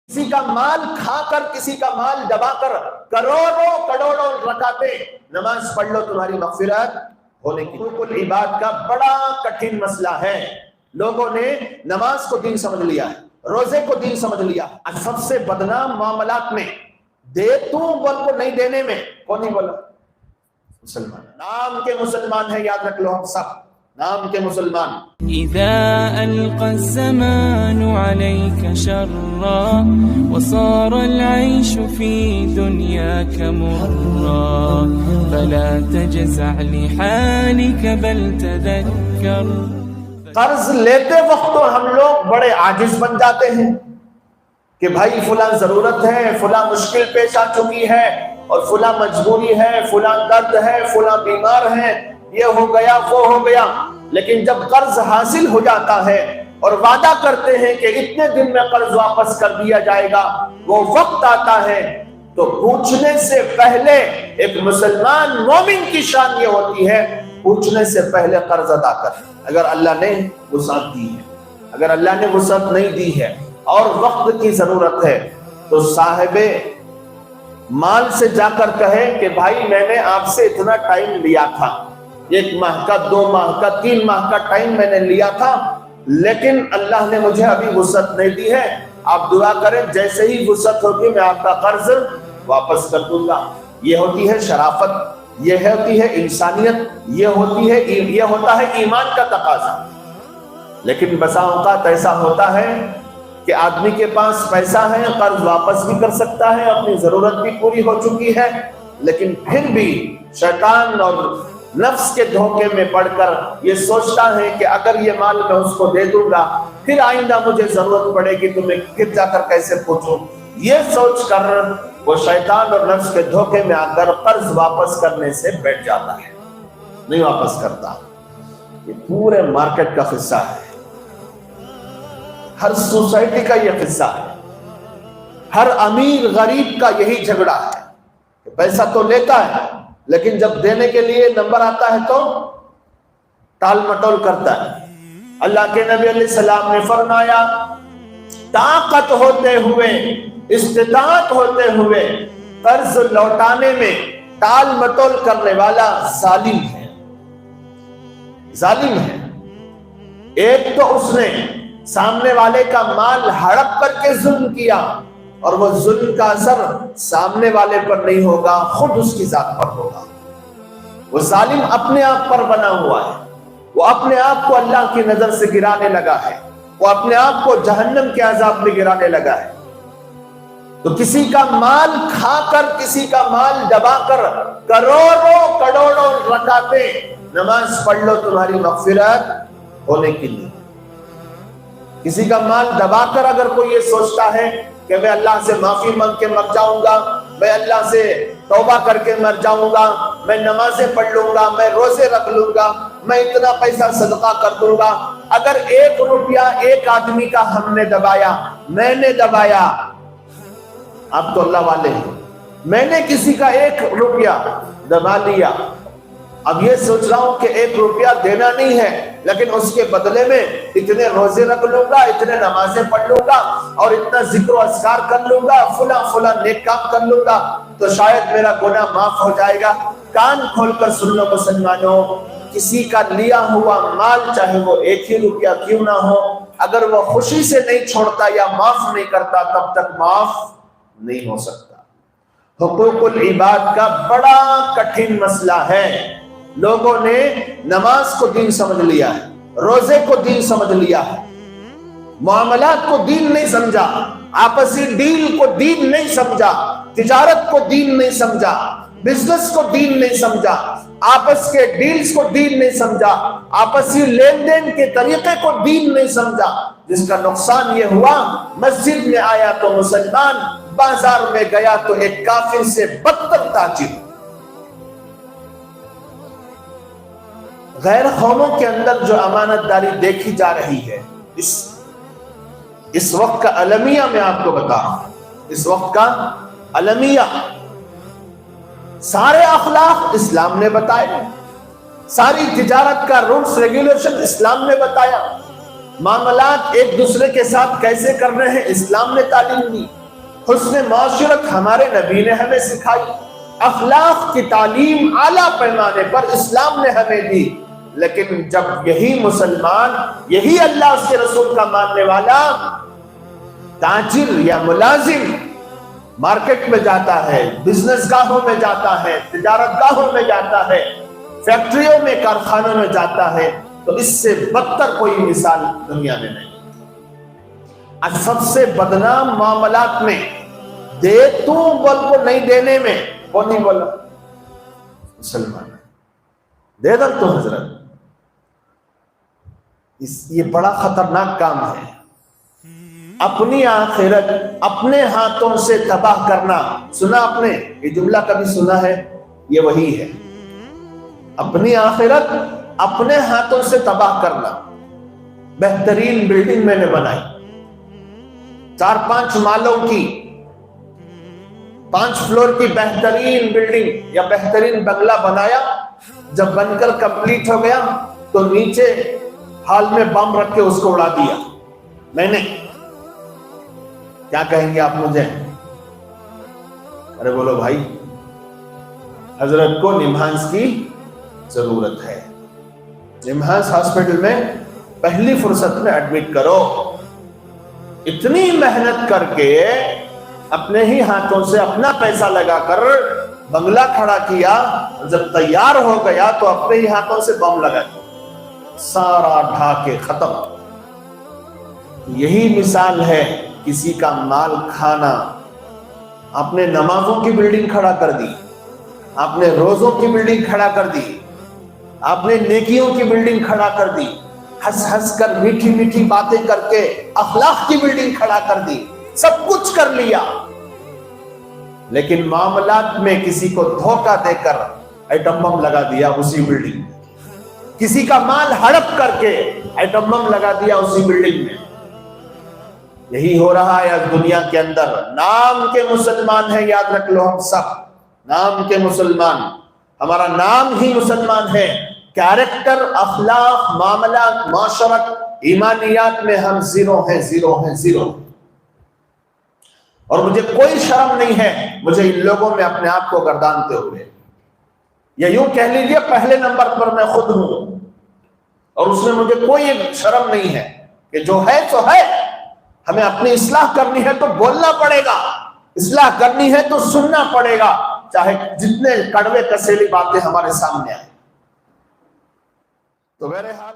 کسی کا مال کھا کر، کسی کا مال دبا کر کروڑوں کروڑوں رکعتیں نماز پڑھ لو، تمہاری مغفرت ہونے کی۔ حقوق العباد کا بڑا کٹھن مسئلہ ہے۔ لوگوں نے نماز کو دین سمجھ لیا ہے، روزے کو دین سمجھ لیا ہے۔ سب سے بدنام معاملات میں دے تو بول کو نہیں دینے میں کون نہیں بولا؟ مسلمان۔ نام کے مسلمان ہیں، یاد رکھ لو، ہم سب نام کے مسلمان۔ إذا ألقى الزمان عليك شرا وصار العيش في دنياك مرا فلا تجزع لحالك بل تذكر۔ قرض لیتے وقت تو ہم لوگ بڑے عاجز بن جاتے ہیں کہ بھائی فلاں ضرورت ہے، فلاں مشکل پیش آ چکی ہے، اور فلاں مجبوری ہے، فلاں درد ہے، فلاں بیمار ہے، یہ ہو گیا وہ ہو گیا۔ لیکن جب قرض حاصل ہو جاتا ہے اور وعدہ کرتے ہیں کہ اتنے دن میں قرض واپس کر دیا جائے گا، وہ وقت آتا ہے تو پوچھنے سے پہلے، ایک مسلمان مومن کی شان یہ ہوتی ہے پوچھنے سے پہلے قرض ادا کر۔ اگر اللہ نے وسعت دی ہے، اگر اللہ نے وسعت نہیں دی ہے اور وقت کی ضرورت ہے تو صاحب مال سے جا کر کہے کہ بھائی میں نے آپ سے اتنا ٹائم لیا تھا، 1 ماہ کا، 2 ماہ کا، 3 ماہ کا ٹائم میں نے لیا تھا، لیکن اللہ نے مجھے ابھی وسعت نہیں دی ہے، آپ دعا کریں جیسے ہی وسعت ہوگی میں آپ کا قرض واپس کر دوں گا۔ یہ ہوتی ہے شرافت، یہ ہوتی ہے انسانیت، یہ ہوتا ہے ایمان کا تقاضا۔ لیکن بسا اوقات ایسا ہوتا ہے کہ آدمی کے پاس پیسہ ہے، قرض واپس بھی کر سکتا ہے، اپنی ضرورت بھی پوری ہو چکی ہے، لیکن پھر بھی شیطان اور نفس کے دھوکے میں پڑھ کر یہ سوچتا ہے کہ اگر یہ مال میں اس کو دے دوں گا پھر آئندہ مجھے ضرورت پڑے گی تو میں پھر جا کر کیسے پوچھوں۔ یہ سوچ کر وہ شیطان اور نفس کے دھوکے میں آ کر قرض واپس کرنے سے بیٹھ جاتا ہے، نہیں واپس کرتا۔ یہ پورے مارکیٹ کا قصہ ہے، ہر سوسائٹی کا یہ قصہ ہے، ہر امیر غریب کا یہی جھگڑا ہے کہ پیسہ تو لیتا ہے لیکن جب دینے کے لیے نمبر آتا ہے تو ٹال مٹول کرتا ہے۔ اللہ کے نبی علیہ السلام نے فرمایا طاقت ہوتے ہوئے، استطاعت ہوتے ہوئے قرض لوٹانے میں ٹال مٹول کرنے والا ظالم ہے، ظالم ہے۔ ایک تو اس نے سامنے والے کا مال ہڑپ کر کے ظلم کیا، اور وہ ظلم کا اثر سامنے والے پر نہیں ہوگا، خود اس کی ذات پر ہوگا۔ وہ ظالم اپنے آپ پر بنا ہوا ہے، وہ اپنے آپ کو اللہ کی نظر سے گرانے لگا ہے، وہ اپنے آپ کو جہنم کے عذاب میں گرانے لگا ہے۔ تو کسی کا مال کھا کر، کسی کا مال دبا کر کروڑوں کروڑوں رکعتیں نماز پڑھ لو، تمہاری مغفرت ہونے کے لیے۔ کسی کا مال دبا کر اگر کوئی یہ سوچتا ہے کہ میں اللہ سے معافی مانگ کے مر جاؤں گا، میں اللہ سے توبہ کر کے مر جاؤں گا، میں نمازیں پڑھ لوں گا، میں روزے رکھ لوں گا، میں اتنا پیسہ صدقہ کر دوں گا، اگر 1 روپیہ ایک آدمی کا ہم نے دبایا، میں نے دبایا، آپ تو اللہ والے ہیں، میں نے کسی کا 1 روپیہ دبا لیا، اب یہ سوچ رہا ہوں کہ 1 روپیہ دینا نہیں ہے، لیکن اس کے بدلے میں اتنے روزے رکھ لوں گا، اتنے نمازیں پڑھ لوں گا، اور اتنا ذکر و اذکار کر لوں گا، فلاں نیک کام کر لوں گا، تو شاید میرا گناہ معاف ہو جائے گا۔ کان کھول کر سن لو مسلمانوں، کسی کا لیا ہوا مال چاہے وہ 1 ہی روپیہ کیوں نہ ہو، اگر وہ خوشی سے نہیں چھوڑتا یا معاف نہیں کرتا تب تک معاف نہیں ہو سکتا۔ حقوق العباد کا بڑا کٹھن مسئلہ ہے۔ لوگوں نے نماز کو دین سمجھ لیا ہے، روزے کو دین سمجھ لیا ہے، معاملات کو دین نہیں سمجھا، آپسی ڈیل کو دین نہیں سمجھا، تجارت کو دین نہیں سمجھا، بزنس کو دین نہیں سمجھا، آپس کے ڈیلز کو دین نہیں سمجھا، آپسی لین دین کے طریقے کو دین نہیں سمجھا، جس کا نقصان یہ ہوا مسجد میں آیا تو مسلمان، بازار میں گیا تو ایک کافر سے بدتر تاجر۔ غیر قوموں کے اندر جو امانت داری دیکھی جا رہی ہے، اس وقت کا المیہ میں آپ کو بتا رہا ہوں، اس وقت کا المیہ، سارے اخلاق اسلام نے بتائے، ساری تجارت کا رولز ریگولیشن اسلام نے بتایا، معاملات ایک دوسرے کے ساتھ کیسے کرنے ہیں اسلام نے تعلیم دی. حسن معاشرت ہمارے نبی نے ہمیں سکھائی. اخلاق کی تعلیم اعلیٰ پیمانے پر اسلام نے ہمیں دی. لیکن جب یہی مسلمان، یہی اللہ اس کے رسول کا ماننے والا تاجر یا ملازم مارکیٹ میں جاتا ہے، بزنس گاہوں میں جاتا ہے، تجارت گاہوں میں جاتا ہے، فیکٹریوں میں، کارخانوں میں جاتا ہے، تو اس سے بدتر کوئی مثال دنیا میں نہیں. آج سب سے بدنام معاملات میں دے تو بول کو نہیں دینے میں کون نہیں بولا؟ مسلمان. دے در تو حضرت، یہ بڑا خطرناک کام ہے. اپنی آخرت اپنے ہاتھوں سے تباہ کرنا. سنا آپ نے یہ جملہ کبھی سنا ہے؟ یہ وہی ہے، اپنی آخرت اپنے ہاتھوں سے تباہ کرنا. بہترین بلڈنگ میں نے بنائی، 4-5 مالوں کی، 5 فلور کی بہترین بلڈنگ یا بہترین بنگلہ بنایا. جب بن کر کمپلیٹ ہو گیا تو نیچے ہال میں بم رکھ کے اس کو اڑا دیا میں نے. کیا کہیں گے آپ مجھے؟ ارے بولو بھائی، حضرت کو نمہانس کی ضرورت ہے. نمہانس ہاسپٹل میں پہلی فرصت میں ایڈمٹ کرو. اتنی محنت کر کے اپنے ہی ہاتھوں سے اپنا پیسہ لگا کر بنگلہ کھڑا کیا، جب تیار ہو گیا تو اپنے ہی ہاتھوں سے بم لگا دیا، سارا ڈھا کے ختم. یہی مثال ہے کسی کا مال کھانا. آپ نے نمازوں کی بلڈنگ کھڑا کر دی، آپ نے روزوں کی بلڈنگ کھڑا کر دی، آپ نے نیکیوں کی بلڈنگ کھڑا کر دی، ہنس ہنس کر میٹھی میٹھی باتیں کر کے اخلاق کی بلڈنگ کھڑا کر دی، سب کچھ کر لیا. لیکن معاملات میں کسی کو دھوکہ دے کر ایٹم بم لگا دیا اسی بلڈنگ میں. کسی کا مال ہڑپ کر کے ایٹم بم لگا دیا اسی بلڈنگ میں. یہی ہو رہا ہے آج دنیا کے اندر. نام کے مسلمان ہیں، یاد رکھ لو، ہم سب نام کے مسلمان، ہمارا نام ہی مسلمان ہے. کیریکٹر، اخلاق، معاملات، معاشرت، ایمانیات میں ہم زیرو ہیں، زیرو ہیں، زیرو. اور مجھے کوئی شرم نہیں ہے مجھے ان لوگوں میں اپنے آپ کو گردانتے ہوئے. یا یوں کہہ لیجیے پہلے نمبر پر میں خود ہوں، اور اس میں مجھے کوئی شرم نہیں ہے کہ جو ہے سو ہے. ہمیں اپنی اصلاح کرنی ہے تو بولنا پڑے گا، اصلاح کرنی ہے تو سننا پڑے گا، چاہے جتنے کڑوے کسیلی باتیں ہمارے سامنے آئیں. تو بہرحال